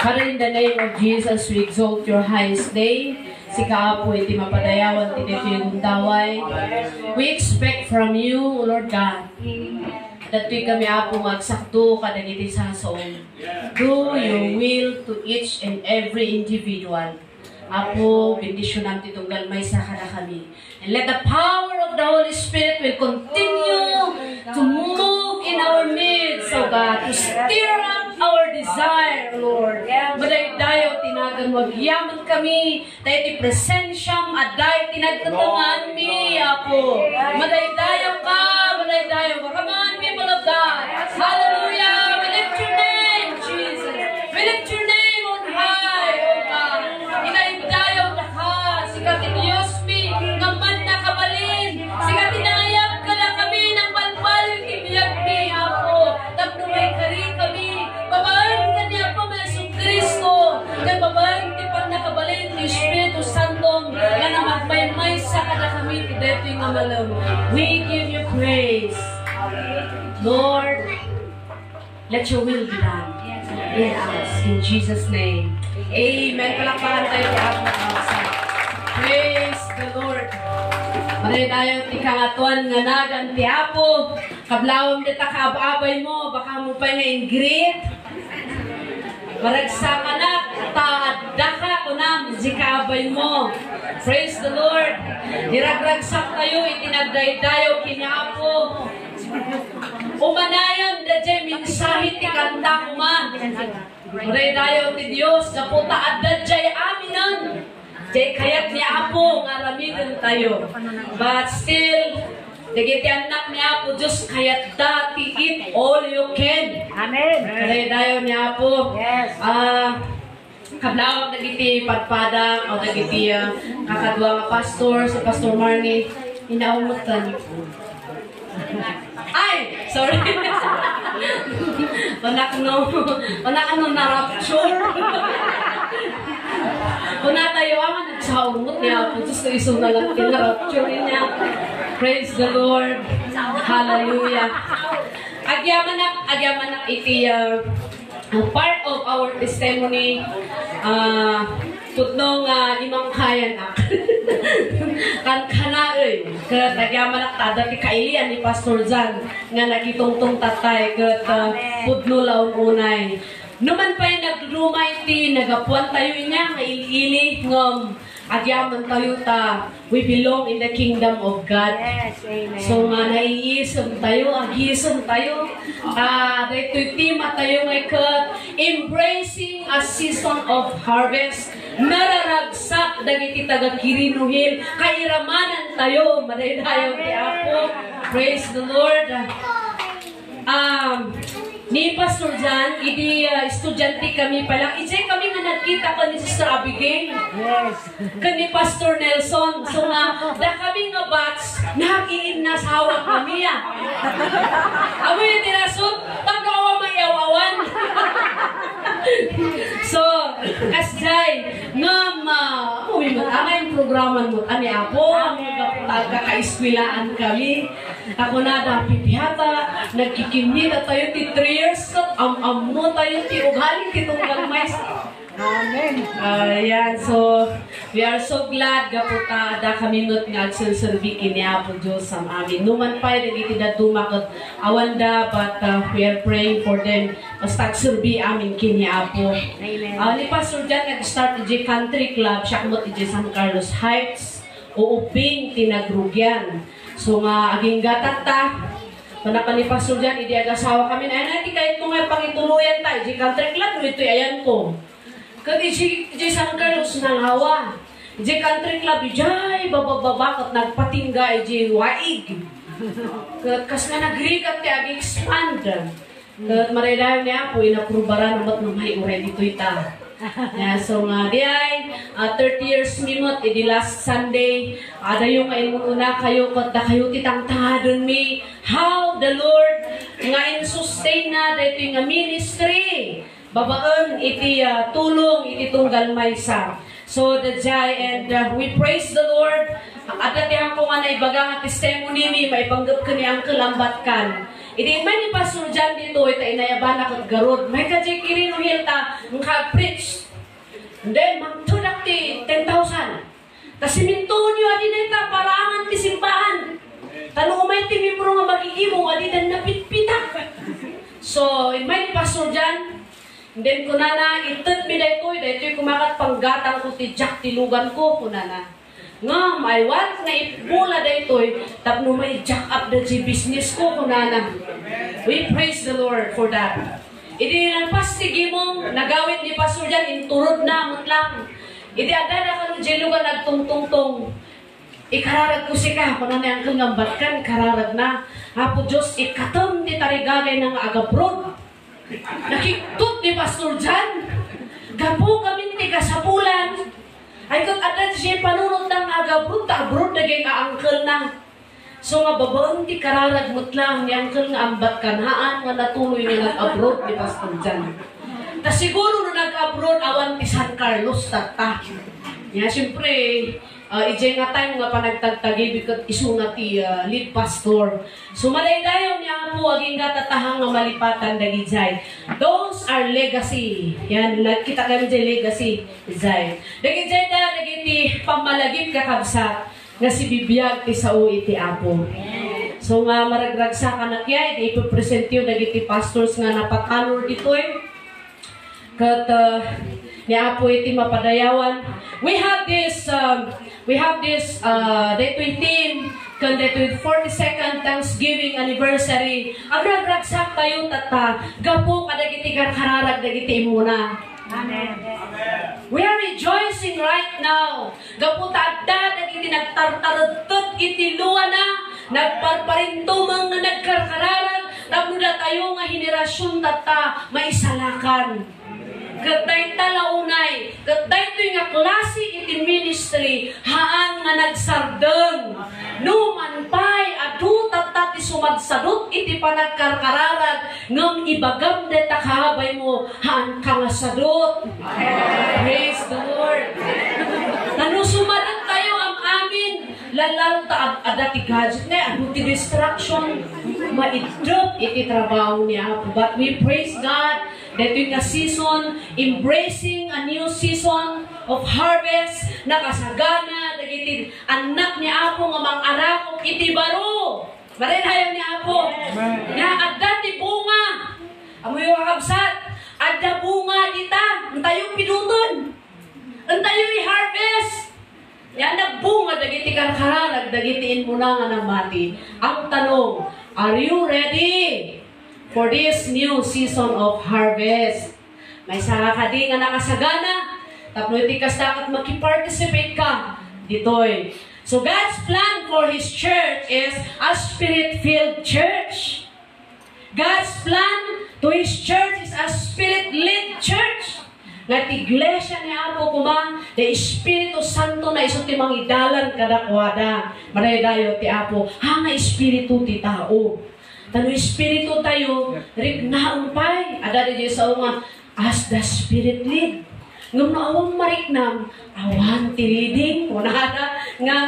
Father, in the name of Jesus, we exalt your highest name. Si Kaapo, iti mapadayawan, iti tinagundaway. We expect from you, Lord God, that we kami apo magsakto kadagiti sasong. Do your will to each and every individual. Apo, bendisyonan titong galmay sa kada kami. And let the power of the Holy Spirit will continue to move in our midst, O God, to stir up our desire, Lord. Maday-dayo, tinagan magyaman kami, tayo ti presensyam, aday, tinagtatangan mi, Apo. Maday-dayo ka, maday-dayo ka. Come on, people of God. Hallelujah. We lift your name, Jesus. We lift your name on high, O God. Inay-dayo na ka, sikat Diyos mi, ngaman na kabalin, sikat inayap ka na kami ng balbal, ibiyag mi, Apo. Tapno may kari kami, babaeng ka niya po, Mesong Kristo, kaya babaeng tipang nakabalin, ni Espiritu Santo, na namagmaymay sa kada kami, kideto yung amalam. We give you praise. Lord, let your will be done in us, in Jesus' name. Amen. Palakpakan tayo kay Apo. Praise the Lord. Maray tayo tikangatuan nga nagan ti Apo. Kablawam dita kaababay mo, baka mo pa nga ingrit. Maragsa ka na, taadaka ko na, zikabay mo. Praise the Lord. Iragragsak tayo, itinagdaydayo kinapo. Umanayon, dadya minsahi ti kanta kuman. Maray tayo ti Diyos, naputa at dadya aminan. Jay kayat ni Apo, ngaramigan tayo. But still, dagiti anak ni Apo, Diyos kayat dati, eat all you can. Amen. Kaya tayo ni Apo. Yes. Kablawag dagiti padpada o dagiti kakadwa nga pastor, si Pastor Marnie, inaumutan. Ay! Sorry. Panak no na-rapture. Kung tayo ang nagsaumot niya, kung gusto iso na lang tinarapture niya. Praise the Lord. Hallelujah. Agyaman iti part of our testimony. Putnong imang kaya na. Kan kanaoy. Kat agyaman tada ti kailian ni Pastor Jan nga nagitungtong tatay kat putno laon unay. Numan pa'y nagdumay ti, nagapuan tayo niya, nga ili ngom, agyaman tayo ta, we belong in the kingdom of God. Yes, amen. So nga naiisam tayo, agisam tayo, dito'y tima tayo ngay ka, embracing a season of harvest, nararagsak, dagiti taga-kirinuhil, kairamanan tayo, maday tayo ti Apo, praise the Lord. Ni Pastor Jan, idi estudyante kami palang. Ijay kami nga nagkita ka ni Sister Abigail. Yes. Kani Pastor Nelson. So nga, da kami nga batch, nakiin na sa hawak kami Amo yung tinasot, pagkawa mayawawan. So, kasjay, uwi mo, yung programa mo, ani Apo, kaka-iskwilaan kami. Ako na dapat pipihata, nagkikimita tayo ti 3 years, am-am tayo ti ugaling kitong galmay. Amen. Yan, so, we are so glad gaputa da kami not nga agsilserbi kini Apo Diyos ang amin. Numan pa, nagiti na tumakot awanda, but we are praying for them. Basta agserbi amin kini Apo. Amen. Ni Pastor Jan, nag-start iti country club, siya kumot iti San Carlos Heights, uuping tinagrugyan. So nga, aging gatata, panapan ni Pastor Jan, idi agasawa kami, ay natin kahit kung nga pangituluyan tayo, iti country club, ito ayan ko. Kaya iti San Carlos nalawa. Iti country club, ijay, babababakot, nagpatingga, iti waig. Kas na nagrigat, ag-expand. Kat marilayo niya po, inaprubaran namat ng may uray dito ita. So nga, di ay, 30 years minute, edi last Sunday, ada yung una kayo, kata kayo titang-tangadon mi, how the Lord nga in-sustain na, dito yung ministry. Babaan iti tulong iti tunggal maysa. So the jay and we praise the Lord. At datihan ko nga na ibaga nga testimony mi maipanggap ka ni ang kalambatkan. Iti man ni Pastor Jan dito ita inayaban at garod. May kajay kirinuhil ta nga preach And then, magtudak ti 10,000. Kasiminto niyo, adi neta, paraangan ti simbahan. Tanong umay ti mibro nga magigibong, adi na napitpitak. So, may pastor dyan. And then, kunana, itut mi daytoy kumakat panggatang ko ti Jack tilugan ko, kunana. Nga, may want na ipula daytoy, tapno may jack up the business ko, kunana. We praise the Lord for that. Idi ng pastigi mong nagawit ni pastor dyan, inturod na, mutlang. Idi adada ka nung jelugan nagtungtungtong. Ikararag ko sika, kung ano yung kangambat kan, kararag na. Apo Diyos, ikatom ni tarigagay ng agabrod. Nakiktot ni pastor dyan. Gapo kami ni kasapulan. Ay kung adad siya panunod ng agabrod, ta-abrod na gayong aangkel na. So nga babaon ti kararag mutlang ni angkel nga ambat kanhaan nga natuloy nga nag-abroad ni pastor dyan. Ta siguro na nag-abroad awan ti San Carlos tata. Ya siyempre, ijay nga time nga panagtagtagi bikat isu nga ti lead pastor. So malaydayon niya po aging gatatahang nga malipatan dagijay. Those are legacy. Yan, kita kami dyan legacy. Izay. Dagijay da, dagiti pamalagip kakabsat. Nga si bibiyag ti sao iti apo. So nga maragragsa ka na kaya, ipipresent yun nagiti pastors nga napatanor dito eh. Kat ni apo iti mapadayawan. We have this daytoy team kan daytoy 42nd Thanksgiving anniversary. Agragragsak tayo tata, gapo kadagiti kararag dagiti imuna. Amen. We are rejoicing right now. Gaputa da nagiti nagtartarudtot iti luwa na nagparparintumang nga nagkarkararag namuda tayo nga henerasyon tata maisalakan. Gatay talaunay, gatay ito nga klase iti ministry haan nga nagsardeng. Numan pa'y adu tata ti sumadsadot iti panagkarkararag ngam ibagam de takahabay mo haan ka nga sadot. Praise the Lord. Nanusumadat tayo ang amin lalal ta adati gadget na adu ti distraction maidrop iti trabaho niya. But we praise God that in a season, embracing a new season of harvest, nakasagana, dagiti anak ni Apo nga mang-arakok iti baro. Marinhayan ni Apo. Nga adda ti bunga. Amoy wakabsat, adda bunga dita. Antayong pinuton. Antayong i-harvest. Yan nagbunga, dagiti karkararag, dagiti inmuna nga ng mati. Ang tanong, are you ready for this new season of harvest? May saka ka di nga nakasagana, tapno iti kastakat makiparticipate ka ditoy. So God's plan for His church is a spirit-filled church. God's plan to His church is a spirit-led church. Nga ti iglesia ni Apo kumang, the Espiritu Santo na iso ti mangidalan kadakwada. Maraydayo ti Apo, hanga Espiritu ti tao. Tano Espiritu tayo, rignaon-pay. Ada di sa nga, as the Spirit lead. Ngam na awang mariknam, awan ti leading. Kunada, nga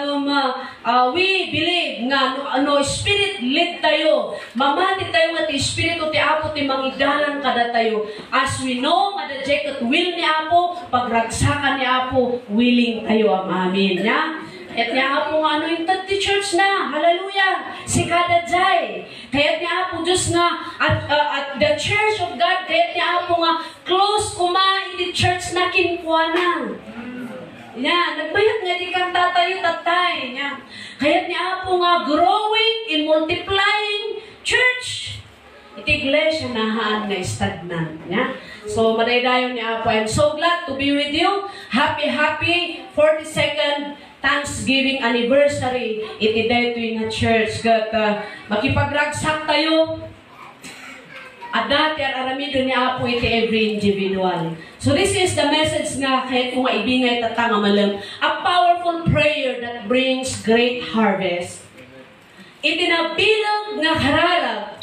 we believe, nga Spirit lead tayo. Mamati tayo nga ti Espiritu ti Apo, ti mangidalan kada tayo. As we know, nga the jacket will ni Apo, pagragsakan ni Apo, willing tayo ang amin. Ya? Kaya't niya po nga ano yung tati church na. Hallelujah. Si kada jay. Kaya't niya po Diyos nga at the church of God. Kaya't niya po nga close kuma iti church na kinkuanan. Yan. Nagbayat nga di kang tatayo-tatay. Yan. Kaya't niya po nga growing in multiplying church. Iti iglesia na haan na stagnant. Yan. So, madaydayon niya po. I'm so glad to be with you. Happy 42nd Thanksgiving anniversary. Iti dayto yung church. Kat makipagragsak tayo. At dati ang aramido ni Apo iti every individual. So this is the message nga kahit kung maibingay tatanga malam. A powerful prayer that brings great harvest. Itinabilang nga hararag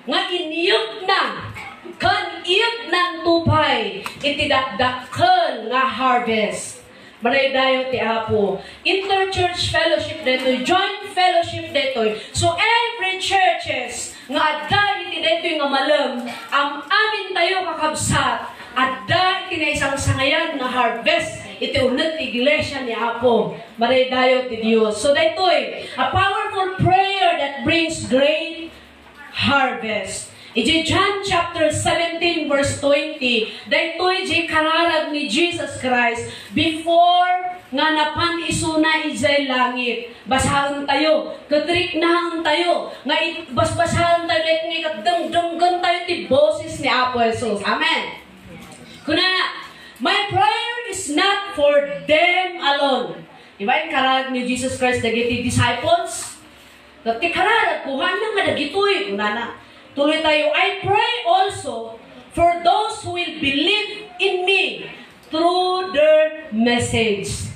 nga iniyog na kan iyog ng tupay itidakdakkel nga harvest. Maraydayo ti Apo. Inter-church fellowship detoy, joint fellowship detoy. So every churches nga adda iti detoy nga malam, ang amin tayo kakabsat, adda iti kina isang sangayan na harvest. Iti unat iglesia ni Apo. Maridayo ti Dios. So daytoy, a powerful prayer that brings great harvest. Iti John chapter 17 verse 20, daytoy di kararag ni Jesus Christ before nga napan isuna ijay langit. Basahan tayo, katriknahan tayo, nga basbasahan tayo, nga katdangdanggan tayo ti boses ni Apo Jesus. Amen. Kuna, my prayer is not for them alone. Diba yung kararag ni Jesus Christ dagiti disciples? Dati kararag, kuhan lang nga dagitoy. Kuna na. Tuloy tayo, I pray also for those who will believe in me through their message.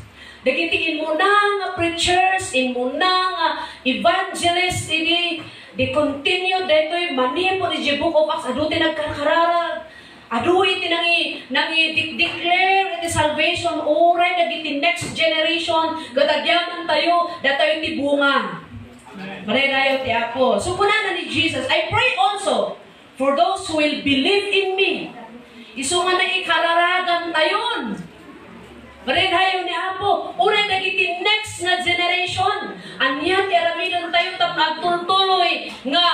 Dagitiin mo na nga preachers, in mo na nga evangelists, they continue detoy manipo di Book of Acts, aduti nagkararag, aduti declare iti salvation, oray dagiti next generation, gadagyaman tayo, datayo ti bunga. Maredayo ti Apo. So kunanan ni Jesus, I pray also for those who will believe in me. Isu nga na ikararagan tayon. Maredayo ni Apo. Uray dagiti next na generation. Anya ti aramidan tayo tapag tultuloy nga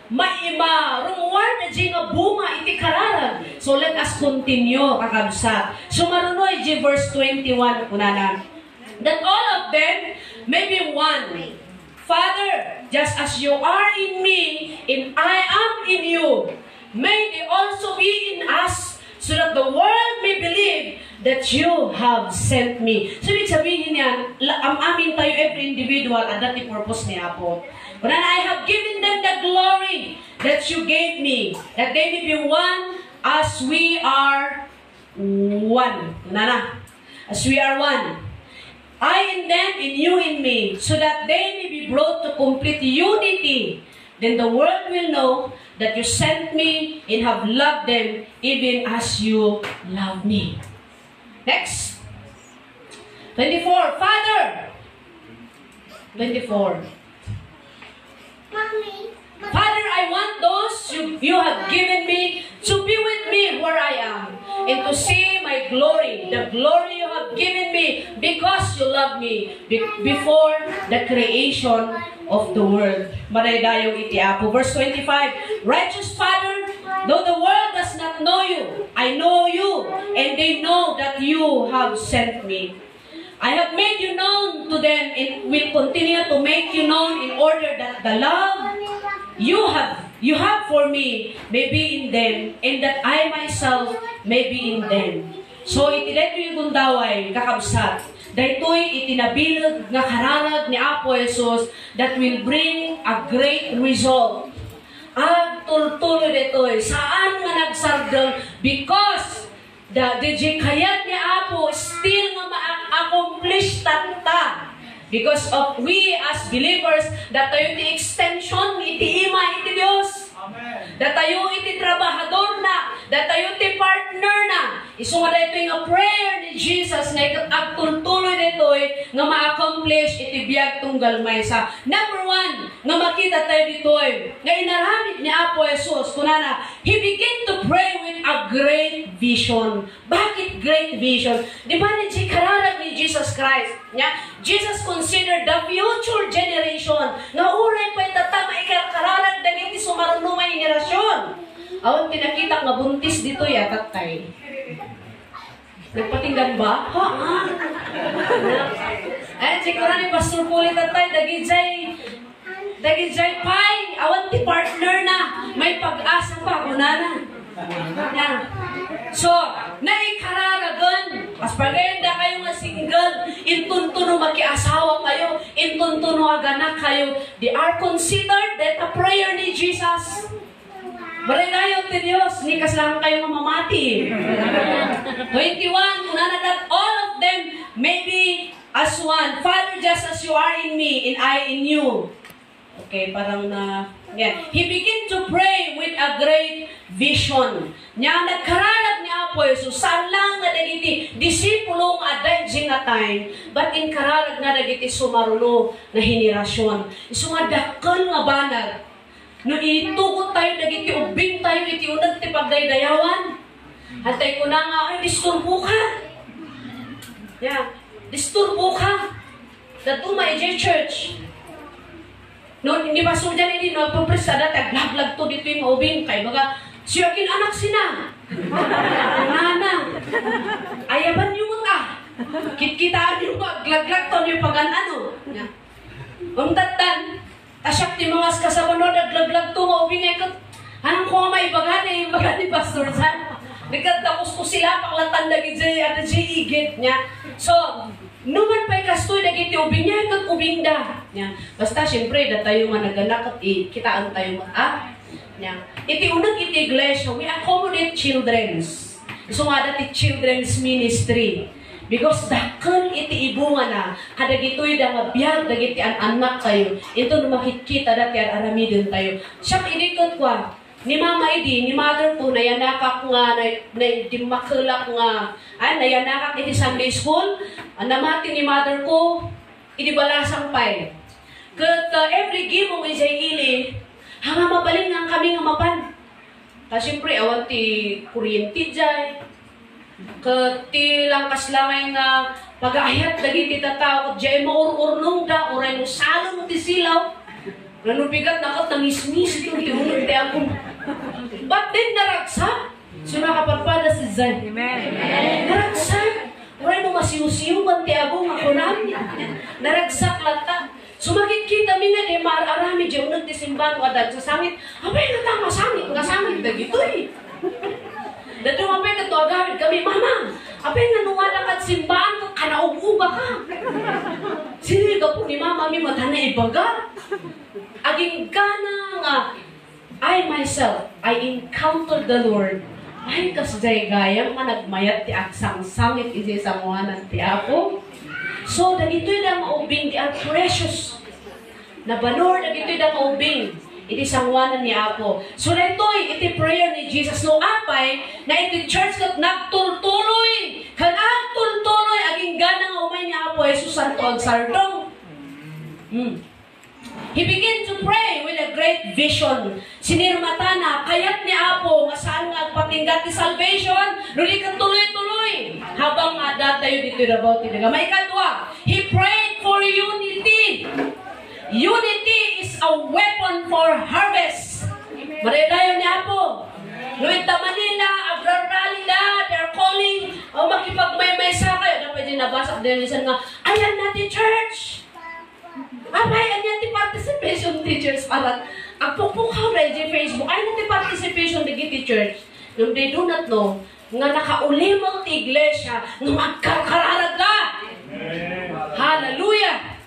maima rumuwar na di nga bunga iti kararag. So let us continue kakabsat. So marunoy di verse 21 kunanan. That all of them may be one. Father, just as you are in me, and I am in you, may they also be in us, so that the world may believe that you have sent me. So, ibig sabihin yan, amin tayo every individual at dati purpose ni Apo. But I have given them the glory that you gave me, that they may be one as we are one. As we are one. I in them, and you in me, so that they may be brought to complete unity. Then the world will know that you sent me and have loved them even as you love me. Next. 24. Father. 24. Father, I want those you have given me to be with me where I am, and to see my glory, the glory you have given me, because you love me before the creation of the world. Maraydayo iti Apo. Verse 25, Righteous Father, though the world does not know you, I know you, and they know that you have sent me. I have made you known to them and will continue to make you known in order that the love you have for me may be in them, and that I myself may be in them. So iti daytoy gundaway kakabsat. Daytoy itinabilog nga kararag ni Apo Jesus that will bring a great result. Ag tultuloy daytoy saan nga nagsardeng because the kayat ni Apo still nga ma-accomplish tata. Because of we as believers, that tayo iti extension, iti ima, iti Diyos. Amen. That tayo iti trabahador na, that tayo iti partner na. Isunga dito yung prayer ni Jesus na agtultuloy dito nga ma-accomplish iti biyag tunggal maysa. Number one, nga makita tayo dito nga inaramid ni Apo Jesus, kunana, He began to pray with a great vision. Bakit great vision? Di ba ni kararag ni Jesus Christ? Jesus considered the future generation na uray pa itatama ikararag dagiti sumarunumay henerasyon. Awan pinakita nga buntis dito yatat tayo. Nagpatinggan ba? Haan. Ay, siguro ni Pastor Puli tatay, dagijay pay, awan ti partner na, may pag-asa pa, kunana. Yan. So, naikararagan, as pagayanda kayo nga single, intuntuno makiasawa kayo, intuntuno aganak kayo, they are considered that a prayer ni Jesus. Maridayo ti Diyos, ni kasalahan kayo mamamati. 21, kunana that all of them may be as one. Father, just as you are in me, and I in you. Okay, parang na... Yeah. He began to pray with a great vision. Nya nagkararag ni Apo Jesus, saan lang nga dagiti disipulong aday nga time, but in kararag nga dagiti sumarulo na henerasyon. Isumadakon nga banal. No itugot tayo dagiti ubing tayo iti unag ti pagdaydayawan. Hantay ko na nga, ay, disturbo ka. Yeah, disturbo ka. Datuma EJ Church. No, hindi ba so dyan, hindi no, pagpresada, taglag-lag to dito yung maubing, kay baga, siya kin anak sina. Nana, ayaban niyo mo ka. Kitkitaan niyo maglag-lag to niyo pag ano. Tatan, tasyak ti mga kasabanod, naglag-lag to maubing, ay kat, anong ko may ibagan ni Pastor San. Dekat tapos ko sila, paklatan lagi dyan, at dyan igit niya. So, numan pa'y kastoy dagiti ubing niya, kag ubing da. Basta, siyempre, da tayo managanak at kitaan tayo iti unang iti iglesia, we accommodate children's. So nga dati children's ministry. Because dakal iti ibunga na, kadagitoy da nga biyag, dagiti anak kayo. Ito na makikita dati at aramidin tayo. Siya inikot ko, ni mama idi, ni mother ko, nayanakak nga, dimakulak nga, nayanakak iti Sunday school, namati ni mother ko, idi balasang pay. Kat every gimong isay ili, hanga mabaling nga kami nga mapan. Siyempre, awan ti kuryente dyan, kat ti langkas langay nga pag-aayat, dagiti tatao, kat dyan maur-urnong da, oray mo salong ti silaw, nanubigat na kat nangismis, ti unod ti ako. Ba't din naragsak? Sunakapagpada si Zay. Naragsak. Oray mo masiw-siw, ti ako nga kunam. Naragsak lata. Sumakit kita mi nga, di maarami di unang tisimbahan ko adat sa sangit. Abay, natama sangit, nga sangit na gito eh. Dato nga pa'y katuagawid kami, Mama, abay, nanuwala ka't simbahan ko, kanaububa ka. Siniga po ni Mama, mi matana ibaga. Aging gana nga, I myself, I encountered the Lord. Ay, kasday gayang managmayat ti aksang sangit isi sa mga ng ti Apo. So, dagito'y na maubing, they are precious. Na balor, dagito'y na maubing. Iti sangwanan ni Apo. So, na ito'y, iti prayer ni Jesus. No, apay, na iti church kat nagtultuloy. Kan nagtultuloy, aging ganang umay ni Apo, Jesus Santo ang sardong. He began to pray with a great vision. Sinirmata na, kayat ni Apo, nga saan nga patinggat ni salvation, nuli ka tuloy-tuloy. Habang nga datayo dito rabaw tinaga. May kadwa, he prayed for unity. Unity is a weapon for harvest. Maridayo ni Apo. Luita Manila, Agraralida, they're calling, makipagmaymay sa kayo. Dapat din nabasa, dinisan nga, ayan natin church. Abay, anyan ti participation teachers para ang pupukhaw na di Facebook, ay natin participation na giti church. Nung they do not know, nga nakaulimang ti iglesia, nga magkarkararag ka. Hallelujah!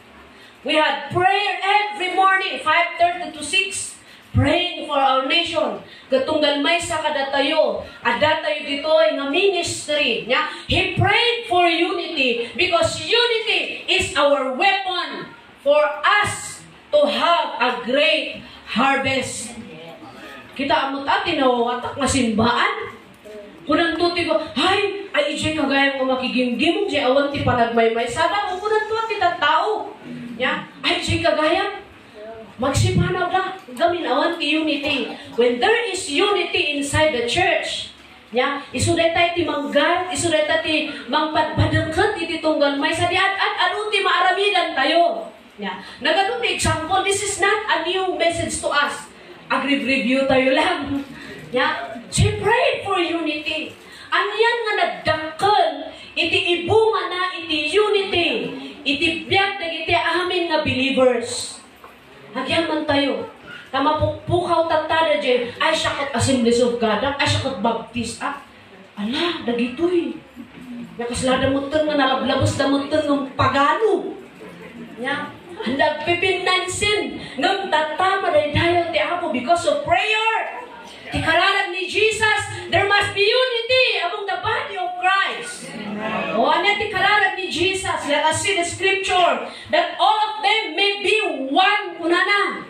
We had prayer every morning, 5:30 to 6, praying for our nation. Katunggal may sa kadatayo, adatayo dito ay nga ministry niya. He prayed for unity because unity is our weapon for us to have a great harvest. Kita amot at tinawatak nga simbaan. Kunang tuti ko, ay ijay kagaya mo makigimgimong di awan ti panagmaymay. Sada ko kunang tuti tao. Ay ijay kagaya. Magsimanaw na, gamin awan ti unity. When there is unity inside the church, isuday tayo ti manggal, isuday tayo ti mangpadpadangkat, iti tunggal may sa diat at ano ti maaramidan tayo. Naganong example, this is not a new message to us. Agree-review tayo lang. She prayed for unity. Anyan nga nagdangkal, iti ibunga na iti unity, iti biyag dagiti amin nga believers. Nagyan man tayo. Tamapukpukaw tatada dyan, ay siya kat Assemblies of God, ay siya kat Baptist. Ala, dagitoy. Nakaslada mo ito nga nalablabos na mo ito ng pagano. Nagpipinansin ng tatama na tayo ti Apo because of prayer. Ti karalag ni Jesus, there must be unity among the body of Christ. O anya ti karalag ni Jesus, let us see the scripture that all of them may be one kunana.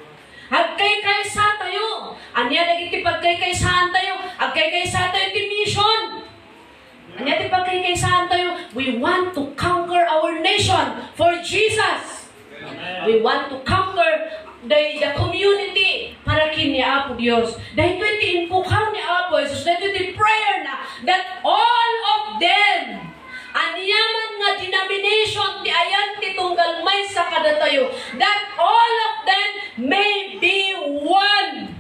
Agkay-kaysa tayo. Anya dagiti pagkay-kaysaan tayo. Agkay-kaysa tayo ti mission. Anya ti pagkay-kaysaan tayo. We want to conquer our nation for Jesus. We want to conquer the community para kini Apo Dios. Dahil ito iti impukhan ni Apo Jesus. Dahil ito iti prayer na that all of them, anyaman nga denomination ti ayan ti tunggal may sa kadatayo, that all of them may be one.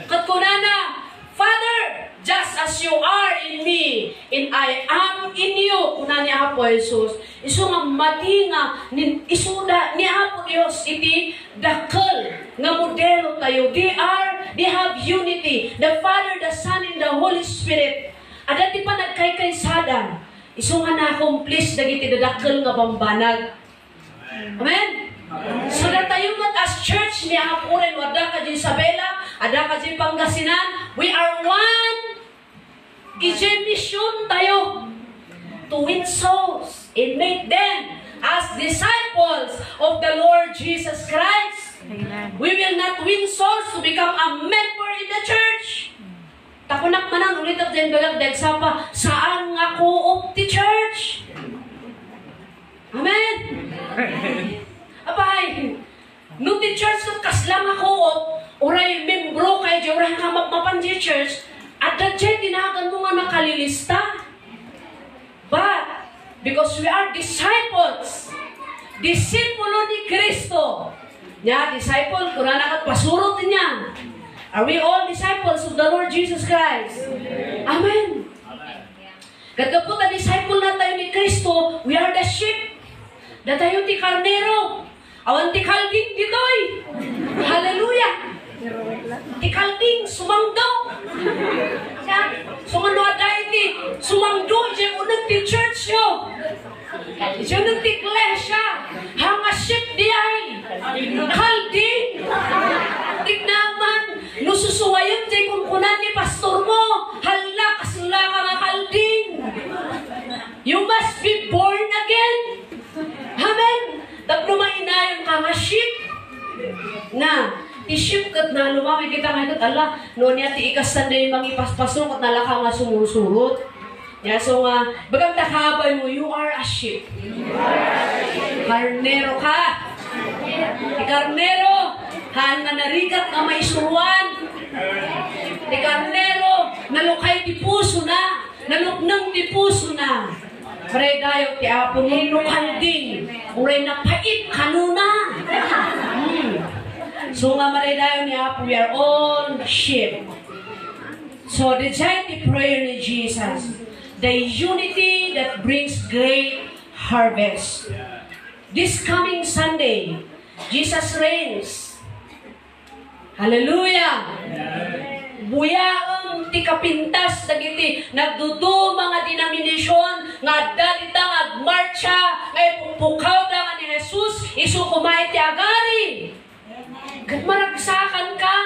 Katkunana, Father, just as you are in me, and I am in you, kuna ni Apo Jesus, iso nga mati nga, isuda ni Apo Dios iti dakkel nga modelo tayo. They have unity, the Father, the Son, and the Holy Spirit. Ada ti pa nagkay-kaysadan, iso nga na-accomplish dagiti dadakkel nga bambanag. Amen? So that tayo as church ni Apo rin, wada ka di Isabela, ada ka di Pangasinan, we are one. Ije mission tayo to win souls and make them as disciples of the Lord Jesus Christ. Amen. We will not win souls to become a member in the church. Tapunak manan ulit at dyan balag dagsapa, saan nga ko ti church? Amen? Abay, no ti church no kaslang ako oray membro kay di oray nga mapan di church, at that dyan tinagan mo nga nakalilista. But, because we are disciples, disipulo ni Kristo, ya, disciple, kuna nakat pasurot niya. Are we all disciples of the Lord Jesus Christ? Amen. Kagapot na disciple na tayo ni Kristo, we are the sheep. Da tayo ti karnero. Awan ti kalding ditoy. Hallelujah. Ti kalding sumangdo. So ano aday ti sumangdo diyan unang ti church yo. Diyan unang ti iglesia. Hanga sheep di ay. Kalding. Tignaman. Nususuwayon diyan kumkunan ni pastor mo. Hala kasla ka nga kalding. You must be born again. Amen. Tapno mainayon ka nga sheep. Na, ti sheep kat na lumami kita ngayon kat ala, no niya ti ikasan na yung mga ipaspaso kat nalaka nga sumusurot. Yeah, so nga, bagang takabay mo, you are a sheep. Karnero ka. Ti karnero, haan nga narigat nga maisuruan. Ti karnero, nalukay ti puso na. Naluknang ti puso na. Pare dayo ti Apo nino kalding. Uray na pait kanuna. So nga pare dayo ni Apo, we are all sheep. So the giant prayer ni Jesus, the unity that brings great harvest. This coming Sunday, Jesus reigns. Hallelujah. Buyaang ti kapintas dagiti nagdudu mga denominasyon nga dalita nga marcha nga pupukaw da nga ni Jesus isu kumay ti agari. Kat maragsakan ka.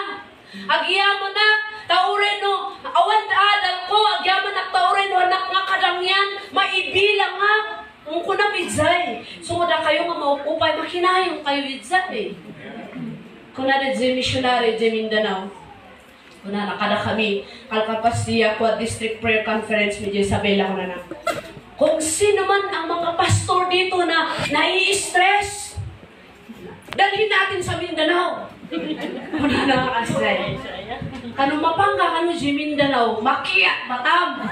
Agyaman na tauren no awan adal ko agyaman na tauren no anak nga kadangyan maibilang nga ko na bidzay. So da kayo nga maupupay makinayong kayo bidzay. Kung na di missionary di Mindanao. Kuna nakada kami kalkapasya ko district prayer conference medyo Isabela ko na. Kung sino man ang mga pastor dito na nai-stress, dalhin natin sa Mindanao. Kuna na asay. Kanu mapangga kanu si Mindanao, makiat batam.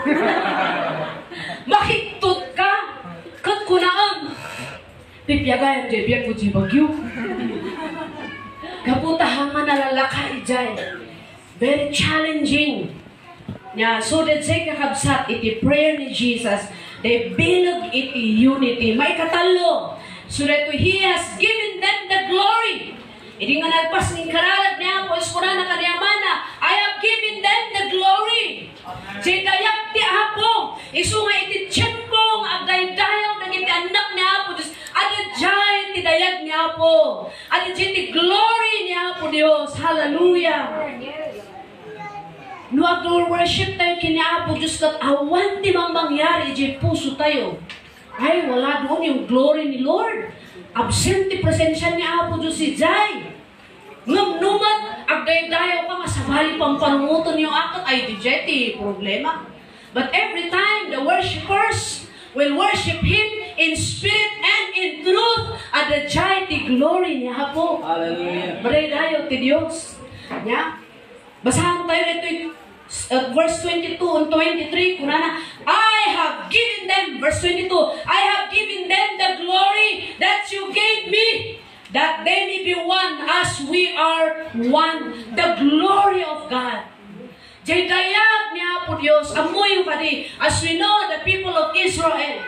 Makitut ka. Kat kunaan. Pipiyagayan di biyak ko di bagyo. Kaputahan nga nalalaka ijay. Very challenging. Yeah, so that say kakabsat iti prayer ni Jesus, they bilog iti unity. May katalo. So that He has given them the glory. Hindi nga nagpas ng karalag niya po, iskura na kaniyamana, I have given them the glory. Si dayak ti Apo, iso nga iti tiyempo, agday-dayaw ng iti anak ni Apo, adadjay ti dayag ni Apo, adadjay ti glory ni Apo Dios. Hallelujah. No worship tayo kiniapo Diyos kat awan di mang mangyari di puso tayo. Ay, wala doon yung glory ni Lord. Absent di presensya ni Apo Diyos si Jai. Ngam-numat, agday-dayo ka nga sabali pang panunguton yung akat, ay di Jai, di problema. But every time the worshipers will worship Him in spirit and in truth, at the Jai, di glory ni Apo. Hallelujah. Bagay-dayo ti Diyos. Yeah? Basahan tayo nito verse 22 and 23, kunana, I have given them, verse 22, I have given them the glory that you gave me, that they may be one as we are one. The glory of God. Jay dayag niya po Diyos, amoy pa di, as we know the people of Israel,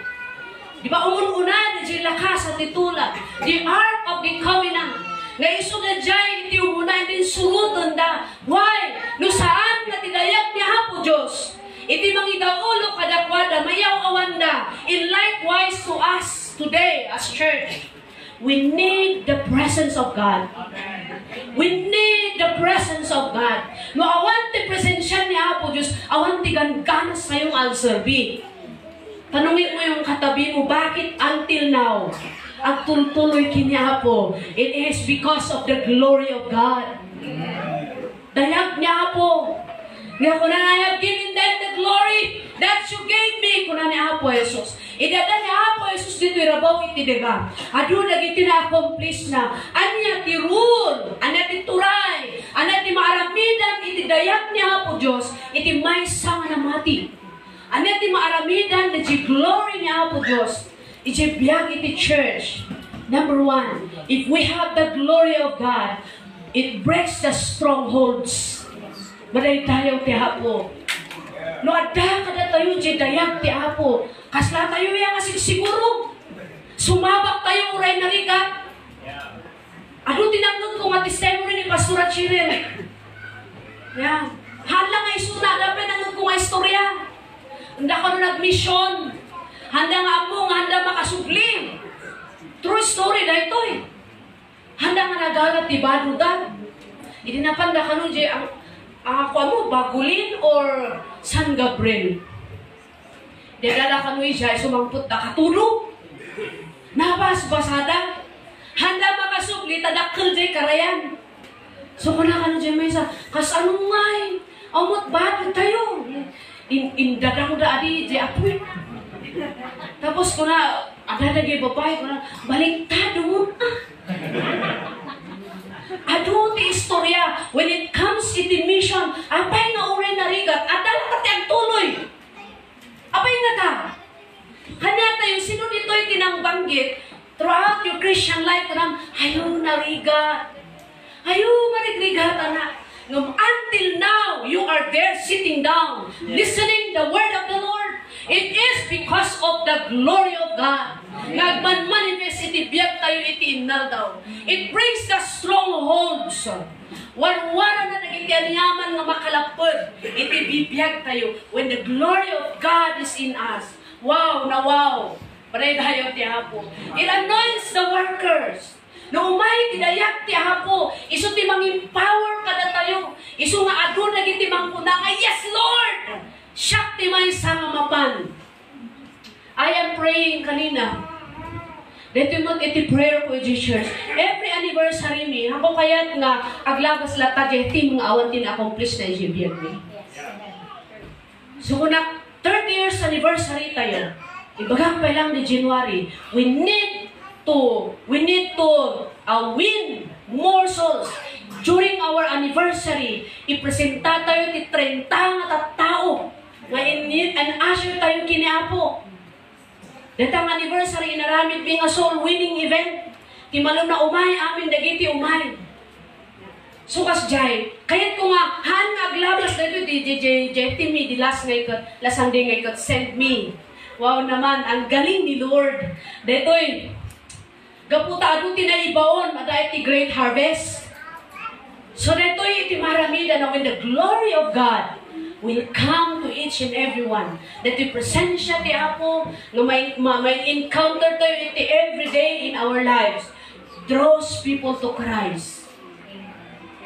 di ba umun-una na jay lakas at titula, the Ark of the Covenant, na iso na jay iti umuna, hindi surutan da. Why? No saan na tinayag niya po Diyos, iti mangidaulo kadakwada, mayaw awanda, in likewise to us today as church. We need the presence of God. We need the presence of God. No awan ti presensya niya po Diyos, awan ti ganganas sa iyong alserbi. Tanungin mo yung katabi mo, bakit until now, ang tultuloy kiniya po? It is because of the glory of God. Dayag niya po. Nga ko na I have given them the glory that you gave me. Kuna niya po Jesus. Idada niya po Jesus dito irabaw iti dega. Adu dagiti na-accomplish na. Anya ti rule, anya ti turay, anya ti maaramidan iti dayag niya po Diyos, iti may sang na mati. Anya ti maaramidan iti glory niya po Diyos, iti biyag iti church. Number one, if we have the glory of God, it breaks the strongholds. Maday tayo ti hapo. No adda kada tayo di dayag ti hapo. Kasla tayo yang siguro. Sumabak tayo uray na rigat. Ano tinanggod ko testimony ni Pastor Chirel. Yan. Handa nga isuna, lapin ang ko nga istorya. Handa ka na nag-mission. Handa nga among, handa makasubling. True story na ito eh. Handa nga nagalat ti Badudan. Idinapanda ka nun di ako mo, Bagulin or San Gabriel. Dadala ka nun siya, sumangput na katulog. Nabas, basada. Handa makasubli, tadakkel di karayan. So kung na ka nun siya may isa, kas anong ngay, amot bago tayo. Indadang da adi, di apoy. Tapos ko na, ada lagi babae ko na, baliktad mo Ado ti istorya, when it comes iti mission, apay nga uray na rigat, adala ka ti ang tuloy. Apay nga ka. Hanyata yung sino dito'y tinangbanggit, throughout your Christian life, ayaw na rigat. Ayaw marigrigat, anak. Until now, you are there sitting down, listening the word of the Lord. It is because of the glory of God. Nagman-manifest iti biyag tayo iti innal daw. It brings the strongholds. Warwara na nagiti anyaman nga makalapod. Iti bibiyag tayo when the glory of God is in us. Wow na wow. Paray tayo ti hapo. It anoints the workers. No umay tidayag ti hapo. Isu ti mang-empower kada tayo. Isu nga adu nagiti mangkuna nga yes Lord. Shakti may sangamapan. I am praying kanina. Dito mo iti prayer ko Jesus. Every anniversary mi, ako kayat nga aglabas latag iti mga awan tin accomplish na ibiyag mi. So kung 30 years anniversary tayo, ibagang pa lang ni January, we need to win more souls. During our anniversary, ipresenta tayo ti 30 nga tao. Ngayon, an-usher tayo kiniapo. Datang anniversary, inaramid being a soul winning event. Ti malum na umay, amin dagiti umay. So kas jay, kayat ko nga, han aglabas na ito, di me, di last ngayon, lasang day ngayon, send me. Wow naman, ang galing ni Lord. Detoy, gaputa ado tinaibaon, ada iti great harvest. So detoy, iti maramida na when the glory of God will come to each and every one. That the presensya ti Apo, na may encounter tayo iti every day in our lives, draws people to Christ.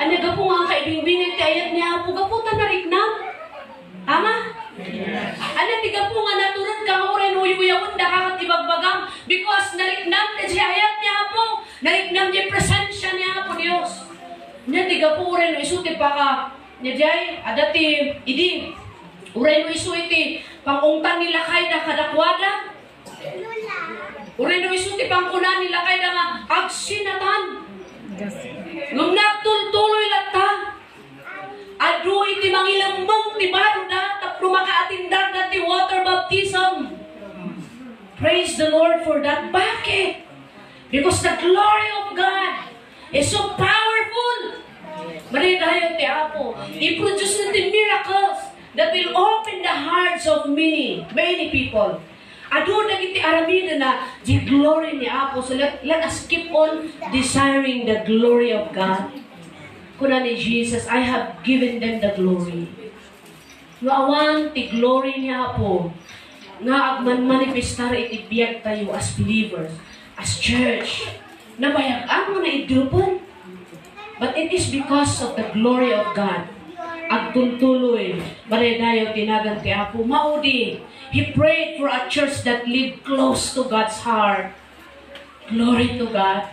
Ano gapo nga kaibingbingin ti ayat ni Apo, gaputan na riknam. Tama? Ano ti gapo nga naturod ka nga uren uyuyawon da kakat ibagbagang because nariknam ti ayat ni Apo, nariknam ti presensya ni Apo Dios. Nya ti gapo uren isuti pa ka Nyajay, ada ti, idi, uray no isu iti, pangungtang nila kay da kadakwada. Uray no isu ti pangkunan nila kay da nga, agsinatan. Ngum nagtultuloy lata. Adu iti mangilamang ti baruda tapno makaatindar na ti water baptism. Praise the Lord for that. Bakit? Because the glory of God is so powerful. Maridayon ti Apo. I-produce na ti miracles that will open the hearts of many people. Adu dagiti aramida na the glory ni Apo. So let us keep on desiring the glory of God. Kuna ni Jesus, I have given them the glory. Awan ti glory ni Apo nga agman-manifestar iti biyag tayo as believers, as church. Nabayag-ang mo na idupon. But it is because of the glory of God. Agtuntuloy, maridayo tinagan ti Apo. Maudi, he prayed for a church that lived close to God's heart. Glory to God.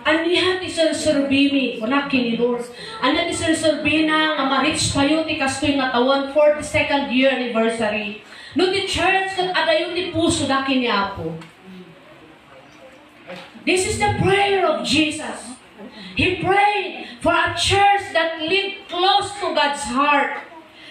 Anihan ti serserbi kunak kini Lord. Anihan ti serserbi na nga ma-reach payo ti kastoy nga tawon 42nd year anniversary. No ti church kat adayon ti puso da kini Apo. This is the prayer of Jesus. He prayed for a church that lived close to God's heart.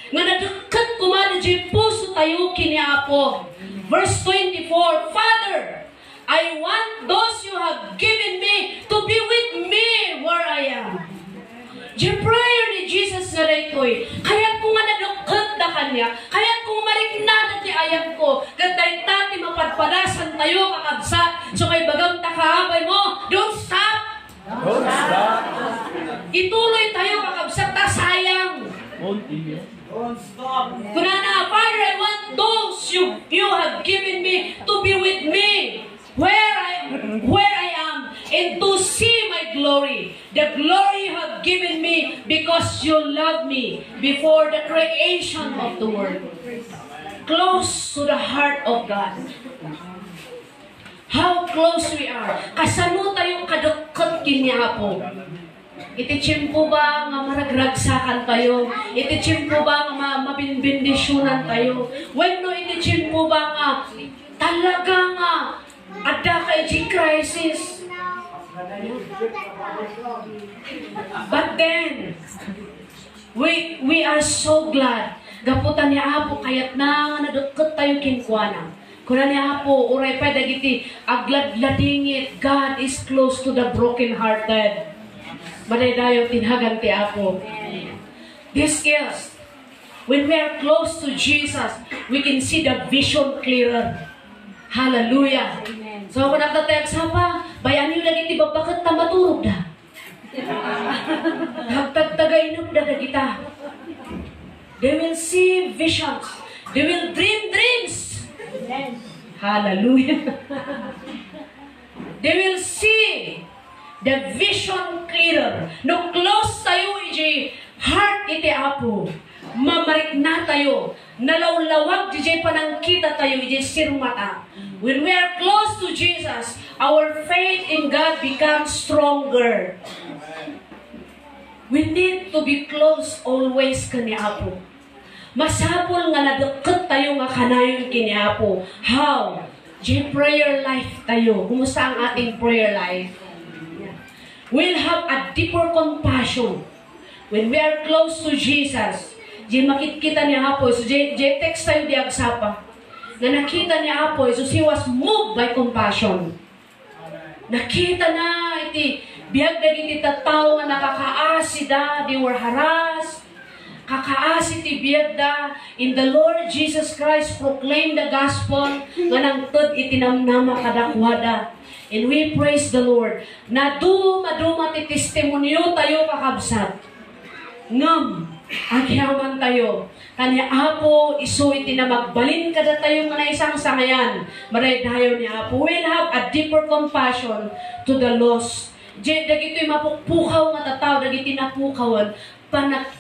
Nga nadakat kumano di puso tayo kini Apo. Verse 24, Father, I want those you have given me to be with me where I am. The prayer ni Jesus na retoy, kaya't kung nga nadukot na kanya, kaya't kung mariknada ti ayam ko, katay tati mapadpadasan tayo kakabsat, so kay bagang takaabay mo, don't stop! Don't stop! Ituloy tayo kakabsat, ta sayang! Don't stop! Kunana, Father, I want those you have given me to be with me where I am and to see my glory. The glory you have given me because you love me before the creation of the world. Close to the heart of God. How close we are. Kasano tayo kadukot kini Apo. Ititsimpo ba nga maragragsakan tayo? Ititsimpo ba nga mabinbindisyonan tayo? When no ititsimpo ba nga talaga nga ada kay G crisis. But then we are so glad. Gaputan ni Apo kayat na nadukot tayo kinkuana. Kuna ni Apo uray pa dagiti agladladingit. God is close to the broken-hearted. Madaydayo tinhagan ti Apo. This is when we are close to Jesus, we can see the vision clearer. Hallelujah. Amen. So kung nagtatayag sapa, bayan nyo lagi ti babakat na maturog na. Hagtagtagay na kita. They will see visions. They will dream dreams. Amen. Hallelujah. They will see the vision clearer. No close tayo iji heart iti Apo. Mamarik na tayo. Nalawlawag di panangkita tayo iji sirmata. When we are close to Jesus, our faith in God becomes stronger. We need to be close always kani Apo. Masapol nga nadukot tayo nga kanayon kini Apo. How? Di prayer life tayo. Kumusta ang ating prayer life? We'll have a deeper compassion. When we are close to Jesus, di makikita niya Apo. So di text tayo di agsapa. Na nakita niya Apo, so he was moved by compassion. Nakita na iti biyag dagiti tattao nga nakakaasida, they were harassed. Kakaasi ti biyag da in the Lord Jesus Christ proclaim the gospel nga nangtud itinamnama kadakwada. And we praise the Lord. Na maduma ti testimonyo tayo kakabsat. Ngam, agyaman tayo. Kanya Apo, iso iti na magbalin kada tayo nga na isang sangayan. Maray dayo ni Apo. We'll have a deeper compassion to the lost. Dagito'y mapukpukaw nga tataw, dagiti napukawan.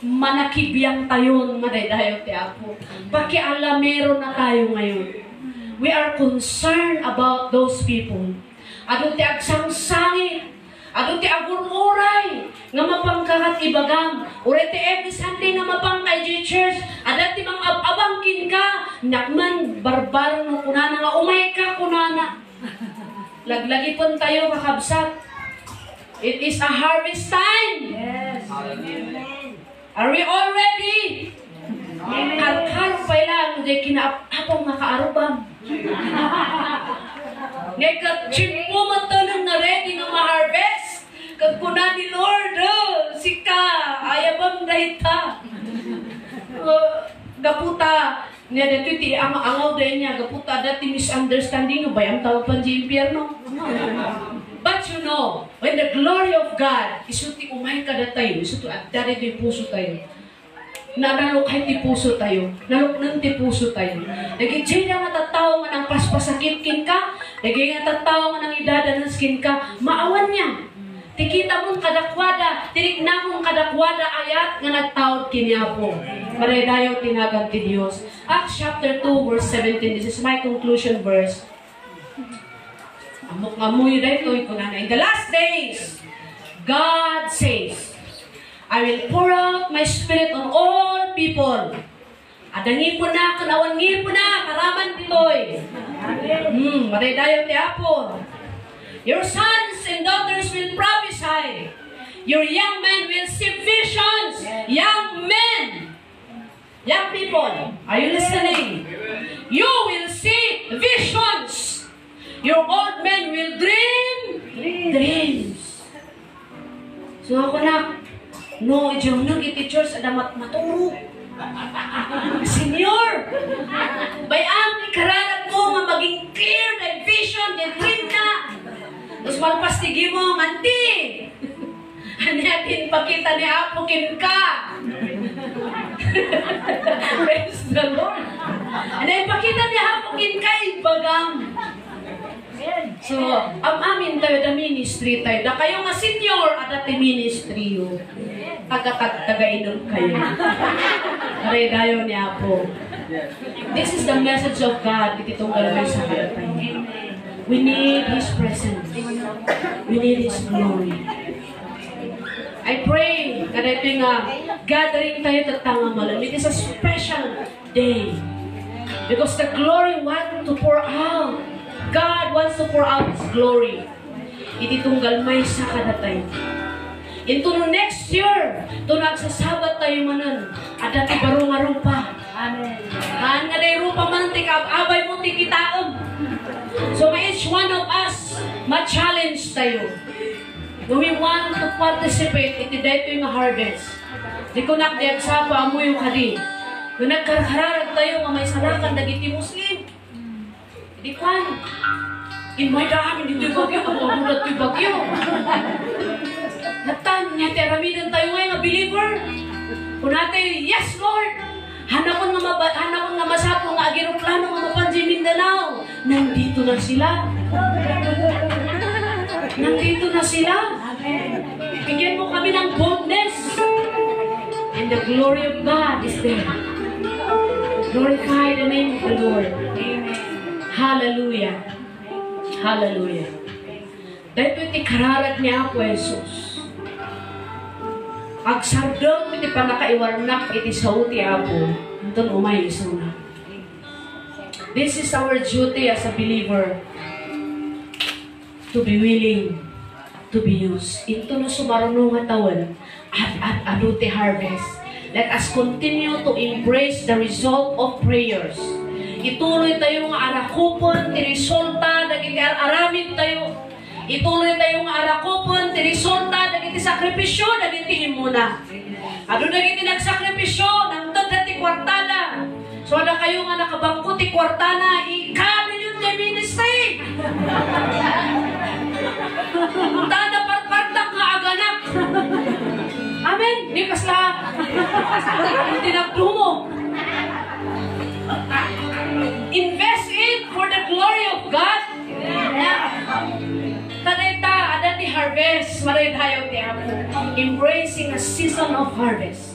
Manakibiyang tayo, maray dayo ti Apo. Pakialamero na tayo ngayon. We are concerned about those people. Adun ti agsangsangit. Adun ti agururay. Nga mapangkakat ibagam. Uray ti every Sunday nga mapangkay di church. Adat ti mga abangkin ka. Nakman, barbaro no kunana nga. Umay ka kunana. Laglagi pun tayo kakabsat. It is a harvest time. Yes. Amen. Are we all ready? Kar-karo pa ilang, ngay kinaapang nakaarubam. Ngay ka-chimpo matanong na ready nga ma-harvest. Kag kuna ni Lord, sika, ayabang dahita. Gaputa, nga dito iti angaw din niya, gaputa dati misunderstanding, bayang tawag pa di impyerno. But you know, when the glory of God, isuti umay ka na tayo, isuti at dari di puso tayo. Nalok kahit ti puso tayo, nalok ng ti puso tayo. Naging siya nga tatawa nga ng paspasakitkin ka, naging nga tatawa nga ng idadanskin ka, maawan niya. Tikita mong kadakwada, tinignan mong kadakwada ayat nga nagtawad kiniapo. Maredayo tinagan ti Diyos. Acts chapter 2 verse 17, this is my conclusion verse. Amok-amoy dito, in the last days, God says, I will pour out my spirit on all people. Adangi po na, kanawangi po na, karaman ditoy. Maredayo ti Apo. Your sons and daughters will prophesy. Your young men will see visions. Young men. Young people, are you listening? You will see visions. Your old men will dream dreams. So ako na, no, yung iti church, adamat maturo. Senior, bayang ikararat mo nga maging clear na vision, na dream na. Tapos magpastigi mo, nganti. Ano natin pakita ni Apo kin ka? Praise the Lord. Ano yung pakita ni Apo kin ka, ibagang. So, ang amin tayo da ministry tayo. Da kayo nga senior at dati ministry yun. Taga-inom kayo. Aray tayo ni Apo. This is the message of God. Ititong galaway sa tayo. We need His presence. We need His glory. I pray na ito yung gathering tayo tatanga malam. It is a special day. Because the glory wants to pour out. God wants to pour out His glory. Ititunggal may sa kadatay. Into no next year, to nagsasabat tayo manan. At dati barong-arong pa. Amen. Haan nga day rupa man abay mo tikitaam. So each one of us, ma-challenge tayo. When we want to participate, iti dito yung harvest. Di ko nakdiagsapa mo yung kadi. Kung nagkarharag tayo, nga may sarakan, dagiti Muslim. Di kan. In my daan, hindi ito'y bagyo, kapagulat ito'y bagyo. Natan, niya teramidan tayo ngayon, nga believer. Kung natin, yes Lord, hanapon nga masapo nga agiroplano nga mapansin Mindanao. Nandito na sila. Nandito na sila. Bigyan mo kami ng boldness. And the glory of God is there. Glorify the name of the Lord. Hallelujah. Hallelujah. Dahil iti kararat niya Apo Jesus. Agsardong iti panakaiwarnak iti sauti Apo. Ito umay isuna. This is our duty as a believer. To be willing to be used. Ito na sumarunong atawan at aduti harvest. Let us continue to embrace the result of prayers. Ituloy tayo nga arakupon, tirisulta, dagiti aramid tayo. Ituloy tayo nga arakupon, tirisulta, dagiti sakripisyo, dagiti imuna. Ado dagiti nagsakripisyo, nagtod dati kwartala. So ada kayo nga nakabangko ti kwartala, ikamin yung the ministry. Tada partak nga aganak. Amen. Di kasla. Tinagdumo. Invest in for the glory of God. Tadeta, adati harvest. Maray tayo ti Apo. Embracing a season of harvest.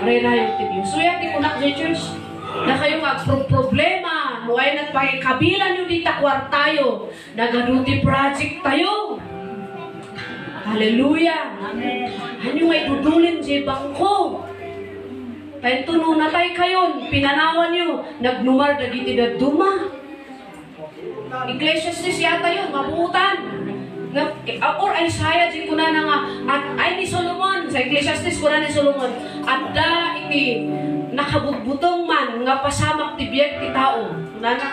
Maray tayo ti Diyos. So yan, di kunak di church. Na kayo problema. Nuay na't pakikabilan yung di takwar tayo. Nagaduti project tayo. Hallelujah. Amen. Ano may dudulin si bangko? Tayo tuno na tayo kayon. Pinanawan nyo. Nagnumar dagiti daduma. Iglesias yata yun. Mabuutan. or Isaiah di kuna na nga at ay ni Solomon sa Ecclesiastes kuna ni Solomon adda iti nakabugbutong man nga pasamak ti biag ti tao kuna na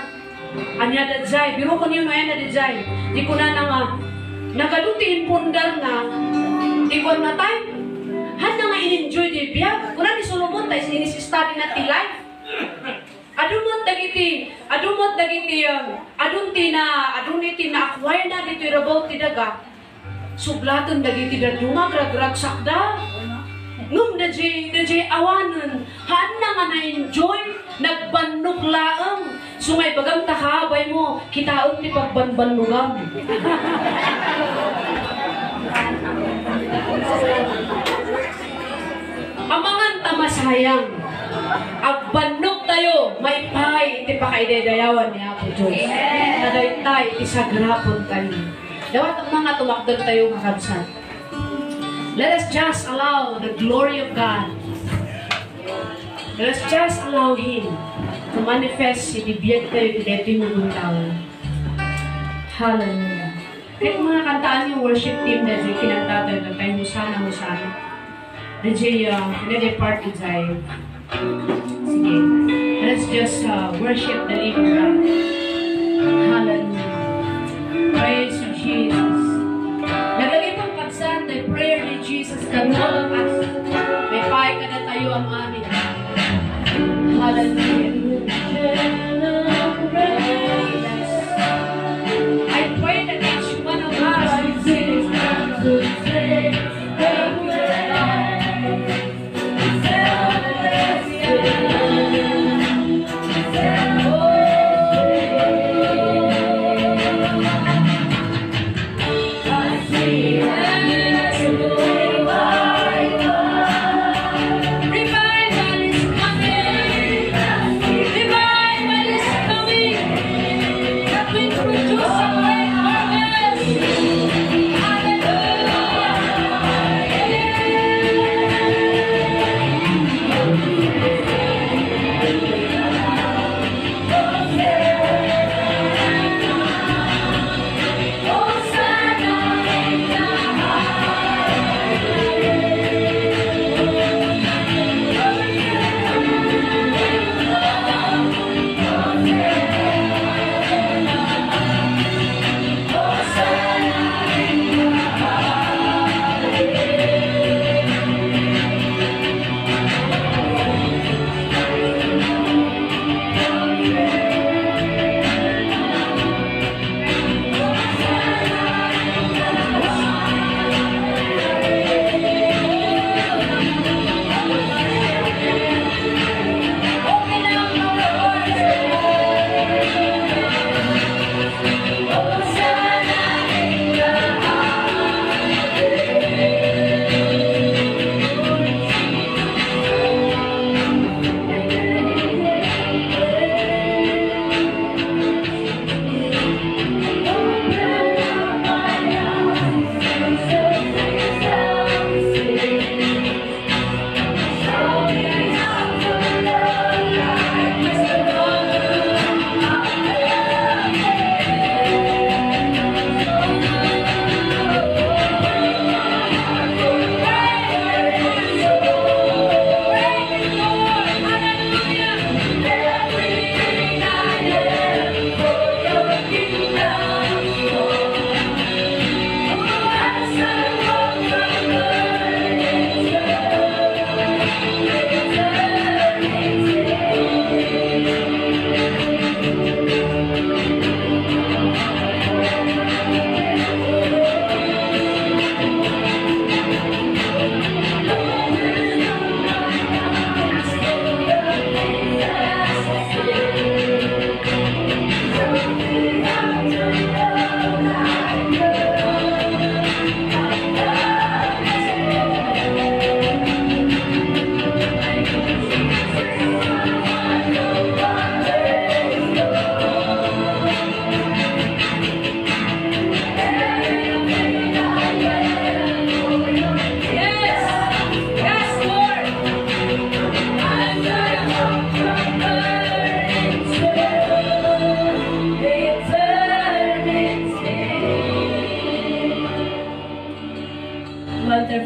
anya dadzay biro ko niyo maya na dadzay di kuna na nga nagaluti pundar na di ko na tay han na nga in-enjoy di biag kuna ni Solomon tay sinis-study na ti life adunti na acquire na dito rabaw ti daga sublaton dagiti da dumagrag sakda ngum da jay awanan haan na nga na-enjoy nagbannog laang sumay bagang takabay mo kitaon ti pagbanbanugam amangan tamasayang agbannog tayo, may pay, iti pakaidedayawan ni Apo Diyos. Nadaytay, iti sagrapon tayo. Dawat ang mga tumakdag tayo kakabsat. Let us just allow the glory of God. Let us just allow Him to manifest si bibiyag tayo iti mong tao. Hallelujah. Kahit mga kantaan yung worship team na dyan, kinanta tayo na tayo musana. Nadya part inside. Sige. Let's just worship the living God. Hallelujah. Praise you, Jesus. Naglagay pang pagsan, the prayer ni Jesus kanong at may pahay ka na tayo ang amin. Hallelujah. I pray that each one of us will say this. Revive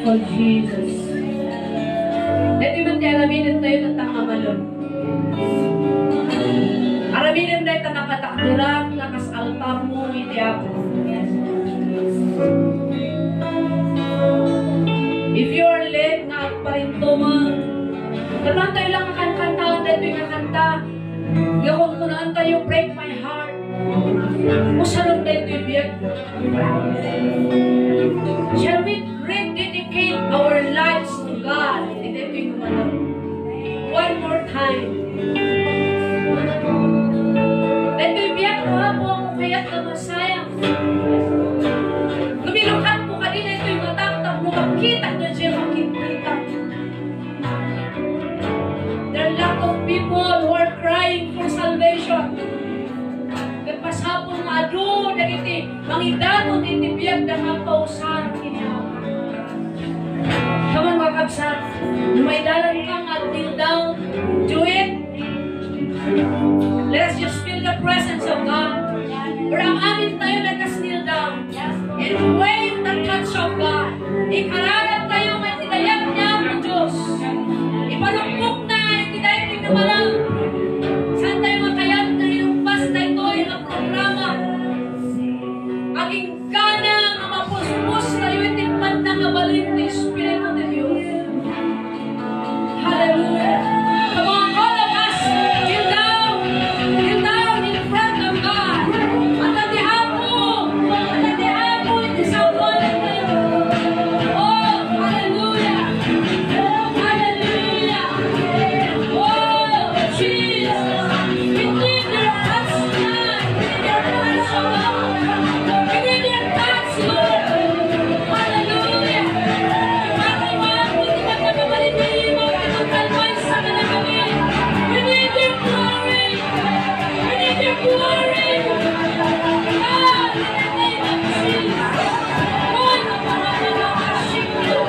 called Jesus. Dito man tayo araminin tayo ng tangamalon. Araminin tayo ng nakatakdiran, nakasalta mo, hindi ako. If you are late, nakakparintuman, karoon tayo lang kakantahan dito yung kakanta. Gawin ko naan tayo, break my heart. Masalong tayo ito ibiyag. Shall we rededicate our lives to God? Ito yung kumalang. One more time. Ito ibiyag ko ha po ako kaya't na masayang. Lumilukat ko kanina ito yung mataktak mo. Makita na siya makikita. There are a lot of people who are crying for salvation. Kapasapon nga doon, nagiti, mangidanon itibiyag na mapausan kiniya. Come on, mga kabsat. May dalan kang at kneel down. Do it. Let's just feel the presence of God. Pero ang amin tayo, let us kneel down. And wait the touch of God. Ikararat tayo, may tinayag niya ang Diyos. Ipalukpok na, itidayag din na malang. Saan tayo makayag na yung basta ito, yung programa. Aging gana, ang mapuspus tayo, itikman na kabalin ng Espiritu de Dios. Hallelujah. Come on, all of us, kneel down in front of God. Atadihan mo, iti sa wallet tayo. Oh, hallelujah. Hallelujah. Oh, Jesus. We need your touch, God. We need your touch, Lord. We need your touch, Lord. Hallelujah. Pagkaiwan mo, di ba nagbabalinin mo, tinutulmay sa kami. We need your glory. We need your glory. God, in the name of Jesus. Lord, napakashik you.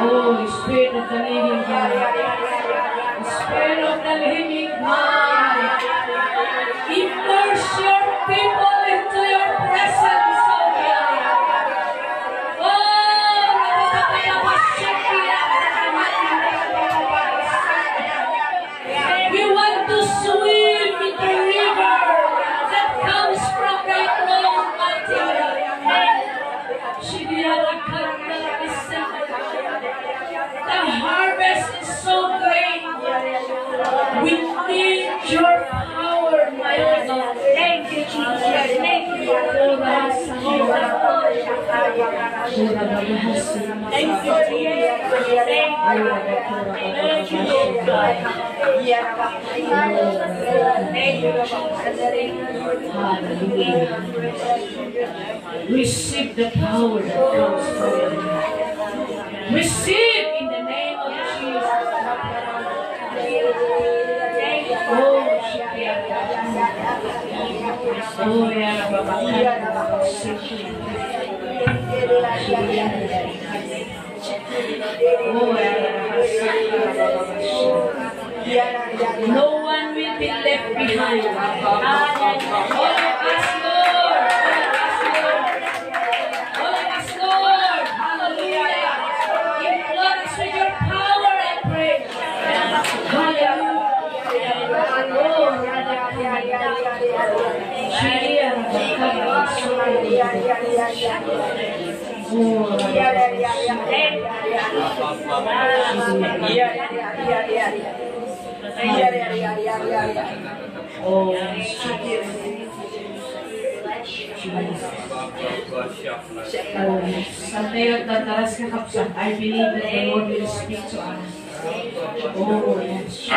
Oh, Spirit of the living God. Spirit of the living God. Immerse your people into your presence, oh God. We want to swim in the river that comes from thy throne, mighty God. The harvest is so great. We need your power, mighty God. Thank you, Jesus. Thank you, Lord. Thank you, Receive the power that comes from you. Receive in the name of Jesus. Oh, no one will be left behind. All of us, Lord. All of us, Lord. Hallelujah. Inflood us with your power, I pray. Hallelujah. I believe that the Lord will speak to us. Oh, yes.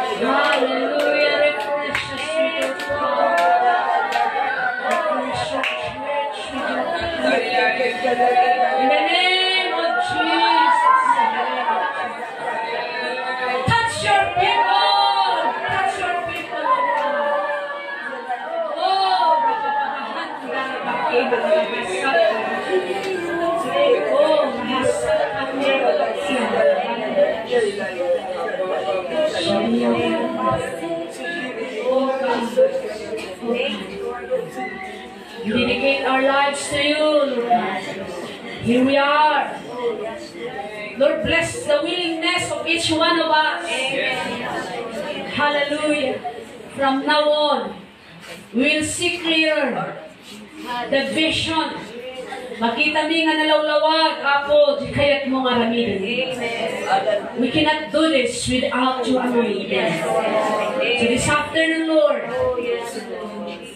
Hallelujah, refresh us with your power. Refresh your church with your power. In the name of Jesus. Touch your people. Touch your people. Oh, we dedicate our lives to you, Lord. Here we are. Lord, bless the willingness of each one of us. Hallelujah. From now on, we will see clearer the vision. Makita mi nga nalawlawag, Apo, di kaya't mo nga ramidan. We cannot do this without your anointing. So this afternoon, Lord,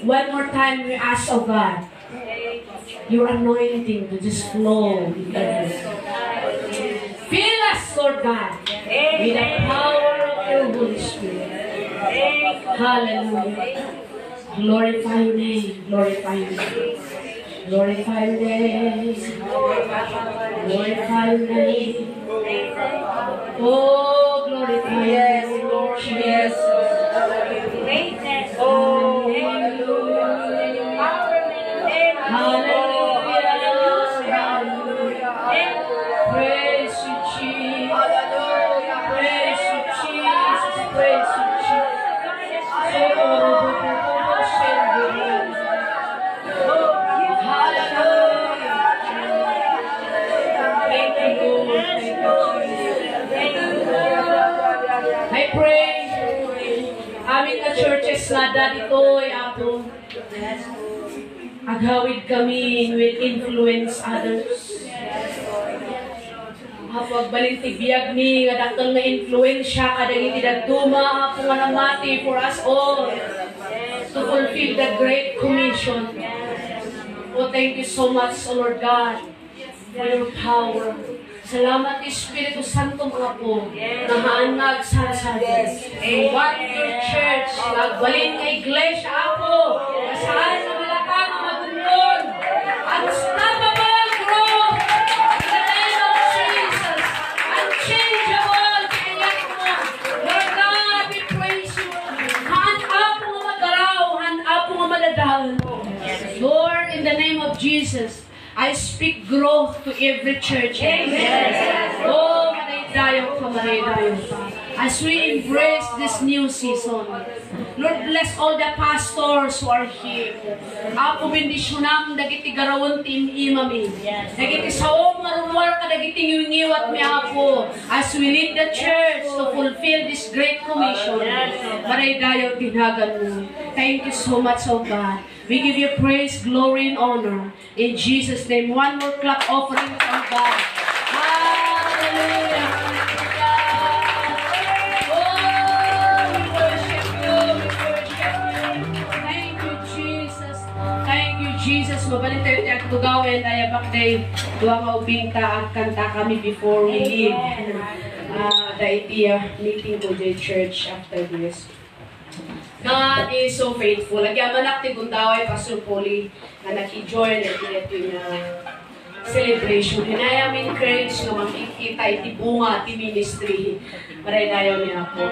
one more time we ask, oh God, your anointing to just flow in everything. Fill us, Lord God, with the power of your Holy Spirit. Hallelujah. Glorify your name. Glorify your name. Glorify your name. Glorify your name. Oh, glorify your name. Yes. Oh, hallelujah. Praise you, Jesus. Praise you, Jesus. Praise you, Jesus. pray. Amin na churches na dito, Apo. Agawid kami will influence others. Apo, agbalintibiyag mi, nga daktal nga influensya, kadagiti dagduma, Apo nga namati for us all to fulfill the Great Commission. Oh, thank you so much, O Lord God, for your power. Salamat, Espiritu Santo, mga po, na haanag sa atin. What your church, nagbalin nga iglesia, Apo, saan na malakang magundon. Unstoppable growth in the name of Jesus. Unchangeable, kayak mo. Lord God, we praise you. Hand up nga magaraw, hand up nga madadaan. Lord, in the name of Jesus, I speak growth to every church. Amen. Oh, manaydayo ka, manaydayo ka. As we embrace this new season, Lord, bless all the pastors who are here. Apo, bendisyonam, dagiti garawon tim imami. Dagiti saom, marunwar ka, dagiti yungiwat mi, Apo. As we lead the church to fulfill this great commission, manaydayo, tinagan mo. Thank you so much, oh God. We give you praise, glory, and honor. In Jesus' name, one more clap offering from God. Hallelujah. Oh, we worship you. We worship you. Thank you, Jesus. Thank you, Jesus. Mabalik tayo tayo tugawin. Daya bakday. Dua maubinta ang kanta kami before we leave. The idea meeting to the church after this. God is so faithful. Nagyaman akti gundaway Pastor Polly na naki-join at ito yung celebration. Hinayam encourage na makikita iti bunga, iti ministry. Maray dayo niya ako.